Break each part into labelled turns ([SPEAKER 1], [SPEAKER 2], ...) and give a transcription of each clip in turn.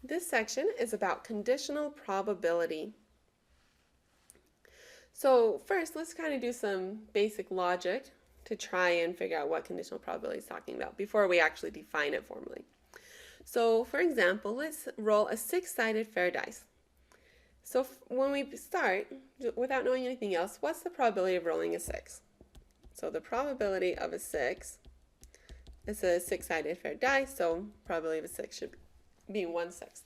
[SPEAKER 1] This section is about conditional probability. So first, let's kind of do some basic logic to try and figure out what conditional probability is talking about before we actually define it formally. So for example, let's roll a six-sided fair dice. So when we start, without knowing anything else, what's the probability of rolling a 6? So the probability of a 6 is a six-sided fair dice, so probability of a 6 should be 1/6.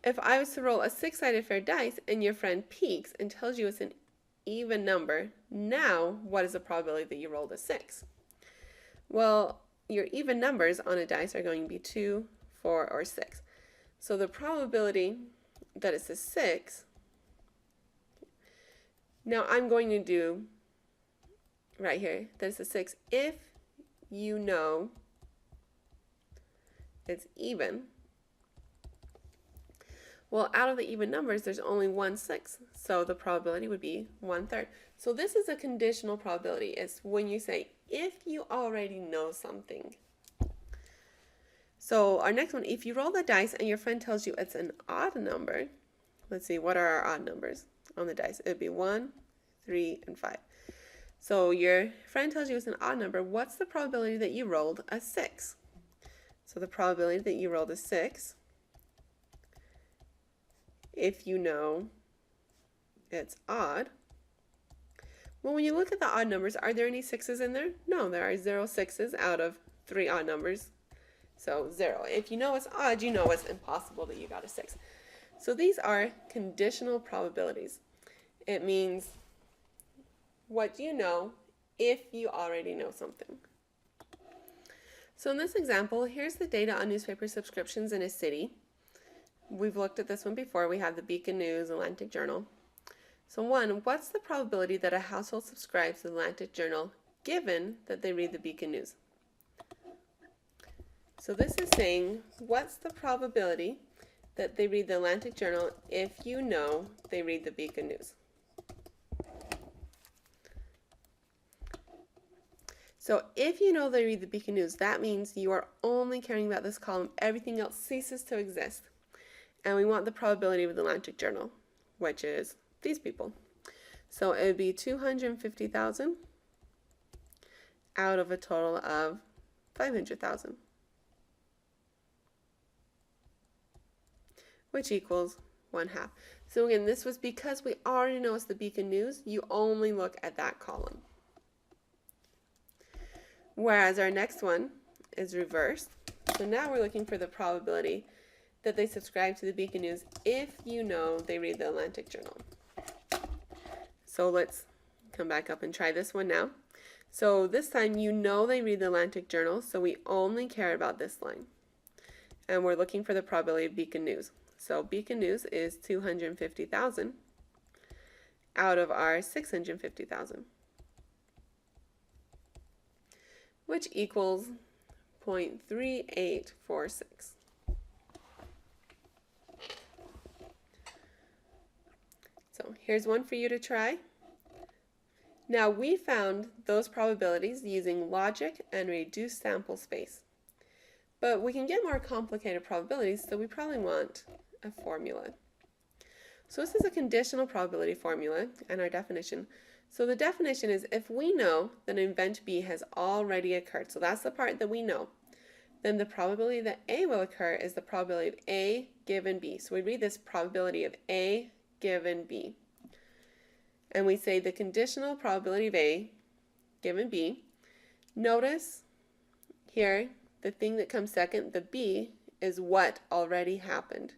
[SPEAKER 1] If I was to roll a six-sided fair dice and your friend peeks and tells you it's an even number, now what is the probability that you rolled a 6? Well, your even numbers on a dice are going to be 2, 4, or 6. So the probability that it's a 6, now I'm going to do right here that it's a 6 if you know it's even. Well, out of the even numbers, there's only 1/6, so the probability would be 1/3. So this is a conditional probability. It's when you say, if you already know something. So our next one, if you roll the dice and your friend tells you it's an odd number, let's see, what are our odd numbers on the dice? It would be 1, 3, and 5. So your friend tells you it's an odd number, what's the probability that you rolled a 6? So the probability that you rolled a 6, if you know it's odd. Well, when you look at the odd numbers, are there any 6s in there? No, there are 0 6s out of 3 odd numbers. So 0. If you know it's odd, you know it's impossible that you got a 6. So these are conditional probabilities. It means what do you know if you already know something. So in this example, here's the data on newspaper subscriptions in a city. We've looked at this one before. We have the Beacon News, Atlantic Journal. So 1, what's the probability that a household subscribes to the Atlantic Journal given that they read the Beacon News? So this is saying, what's the probability that they read the Atlantic Journal if you know they read the Beacon News? So if you know they read the Beacon News, that means you are only caring about this column. Everything else ceases to exist. And we want the probability of the Atlantic Journal, which is these people. So it would be 250,000 out of a total of 500,000, which equals 1/2. So again, this was because we already know it's the Beacon News. You only look at that column. Whereas our next one is reversed. So now we're looking for the probability that they subscribe to the Beacon News if you know they read the Atlantic Journal. So let's come back up and try this one now. So this time you know they read the Atlantic Journal, so we only care about this line. And we're looking for the probability of Beacon News. So Beacon News is 250,000 out of our 650,000, which equals 0.3846. So here's one for you to try. Now we found those probabilities using logic and reduced sample space. But we can get more complicated probabilities, so we probably want a formula. So this is a conditional probability formula and our definition. So the definition is if we know that an event B has already occurred, so that's the part that we know, then the probability that A will occur is the probability of A given B. So we read this probability of A given B. And we say the conditional probability of A given B. Notice here the thing that comes second, the B, is what already happened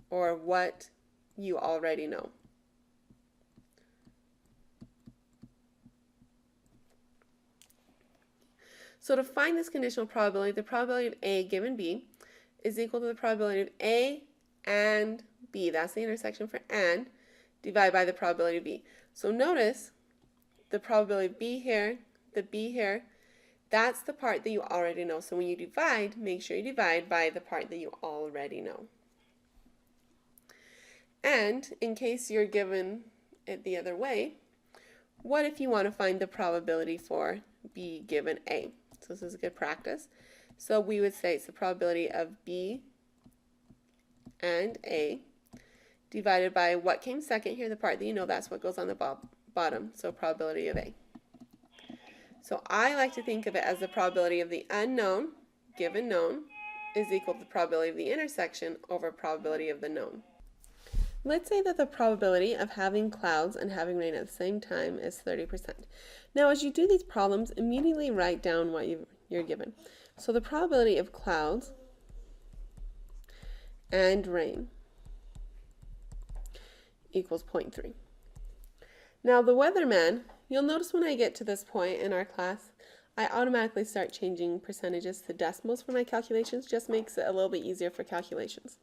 [SPEAKER 1] or what you already know. So to find this conditional probability, the probability of A given B is equal to the probability of A and B. That's the intersection for and, divided by the probability of B. So notice the probability of B here, the B here, that's the part that you already know. So when you divide, make sure you divide by the part that you already know. And in case you're given it the other way, what if you want to find the probability for B given A? So this is a good practice. So we would say it's the probability of B and A divided by what came second here, the part that you know, that's what goes on the bottom, so probability of A. So I like to think of it as the probability of the unknown, given known, is equal to the probability of the intersection over probability of the known. Let's say that the probability of having clouds and having rain at the same time is 30%. Now as you do these problems, immediately write down what you're given. So the probability of clouds and rain equals 0.3. Now the weatherman, you'll notice when I get to this point in our class, I automatically start changing percentages to decimals for my calculations, just makes it a little bit easier for calculations.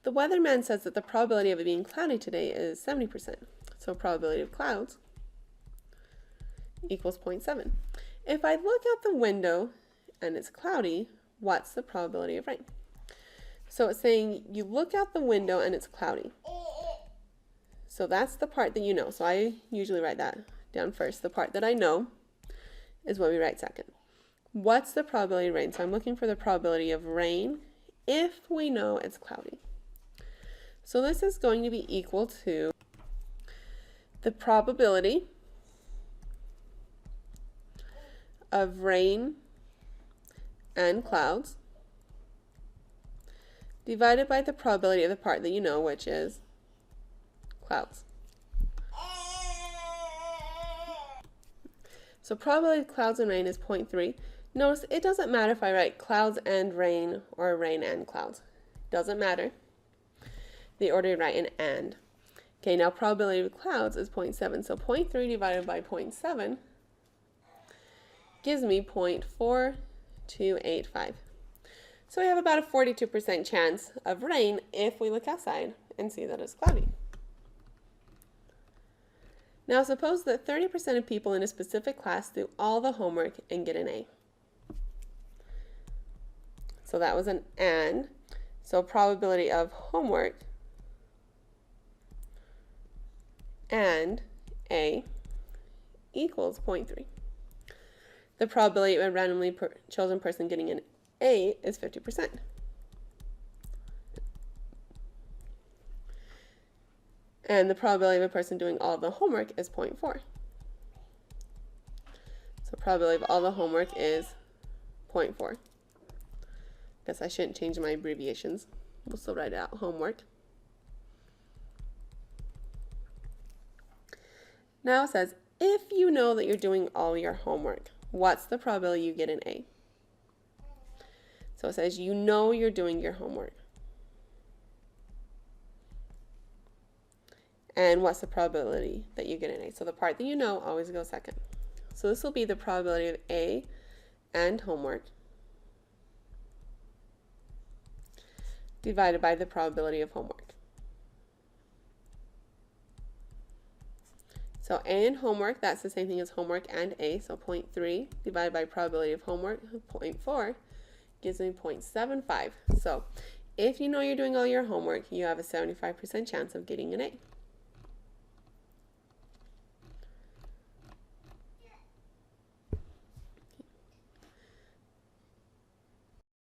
[SPEAKER 1] The weatherman says that the probability of it being cloudy today is 70%. So probability of clouds equals 0.7. If I look out the window and it's cloudy, what's the probability of rain? So it's saying you look out the window and it's cloudy. So that's the part that you know. So I usually write that down first. The part that I know is what we write second. What's the probability of rain? So I'm looking for the probability of rain if we know it's cloudy. So this is going to be equal to the probability of rain and clouds divided by the probability of the part that you know, which is clouds. So probability of clouds and rain is 0.3. Notice it doesn't matter if I write clouds and rain or rain and clouds. Doesn't matter. The order you write in and. Okay, now probability of clouds is 0.7. So 0.3 divided by 0.7 gives me 0.4285. So we have about a 42% chance of rain if we look outside and see that it's cloudy. Now suppose that 30% of people in a specific class do all the homework and get an A. So that was an and. So probability of homework and A equals 0.3. The probability of a randomly chosen person getting an A is 50%. And the probability of a person doing all of the homework is 0.4. So probability of all the homework is 0.4. Guess I shouldn't change my abbreviations. We'll still write it out, homework. Now it says, if you know that you're doing all your homework, what's the probability you get an A? So it says you know you're doing your homework. And what's the probability that you get an A? So the part that you know always goes second. So this will be the probability of A and homework divided by the probability of homework. So A and homework, that's the same thing as homework and A. So 0.3 divided by probability of homework, 0.4, gives me 0.75. So if you know you're doing all your homework, you have a 75% chance of getting an A.